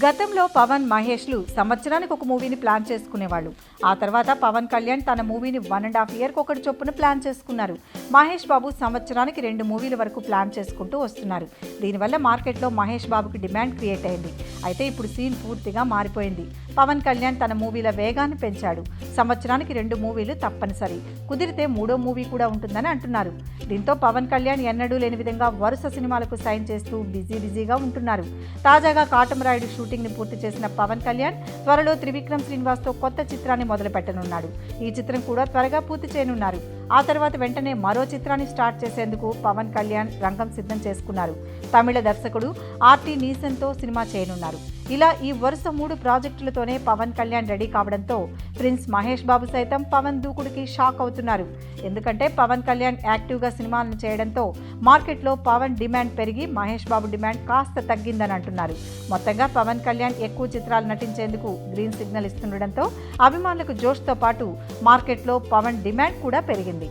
గతంలో పవన్, మహేష్లు సంవత్సరానికి ఒక మూవీని ప్లాన్ చేసుకునేవాళ్ళు. ఆ తర్వాత పవన్ కళ్యాణ్ తన మూవీని 1.5 ఇయర్కి ఒకటి చొప్పున ప్లాన్ చేసుకున్నారు. మహేష్ బాబు సంవత్సరానికి 2 మూవీల వరకు ప్లాన్ చేసుకుంటూ వస్తున్నారు. దీనివల్ల మార్కెట్లో మహేష్ బాబుకి డిమాండ్ క్రియేట్ అయింది. అయితే ఇప్పుడు సీన్ పూర్తిగా మారిపోయింది. పవన్ కళ్యాణ్ తన మూవీల వేగాన్ని పెంచాడు. సంవత్సరానికి 2 మూవీలు తప్పనిసరి, కుదిరితే 3వ మూవీ కూడా ఉంటుందని అంటున్నారు. దీంతో పవన్ కళ్యాణ్ ఎన్నడూ లేని విధంగా వరుస సినిమాలకు సైన్ చేస్తూ బిజీగా ఉంటున్నారు. తాజాగా కాటమరాయుడు షూటింగ్ని పూర్తి చేసిన పవన్ కళ్యాణ్ త్వరలో త్రివిక్రమ్ శ్రీనివాస్తో కొత్త చిత్రాన్ని మొదలు పెట్టనున్నాడు. ఈ చిత్రం కూడా త్వరగా పూర్తి చేయనున్నారు. ఆ తర్వాత వెంటనే మరో చిత్రాన్ని స్టార్ట్ చేసేందుకు పవన్ కళ్యాణ్ రంగం సిద్ధం చేసుకున్నారు. తమిళ దర్శకుడు ఆర్టీ నీసన్తో సినిమా చేయనున్నారు. ఇలా ఈ వరుస 3 ప్రాజెక్టులతోనే పవన్ కళ్యాణ్ రెడీ కావడంతో ప్రిన్స్ మహేష్ బాబు సైతం పవన్ దూకుడుకి షాక్ అవుతున్నారు. ఎందుకంటే పవన్ కళ్యాణ్ యాక్టివ్గా సినిమాలను చేయడంతో మార్కెట్లో పవన్ డిమాండ్ పెరిగి మహేష్ బాబు డిమాండ్ కాస్త తగ్గిందని అంటున్నారు. మొత్తంగా పవన్ కళ్యాణ్ ఎక్కువ చిత్రాలు నటించేందుకు గ్రీన్ సిగ్నల్ ఇస్తుండడంతో అభిమానులకు జోష్తో పాటు మార్కెట్లో పవన్ డిమాండ్ కూడా పెరిగింది.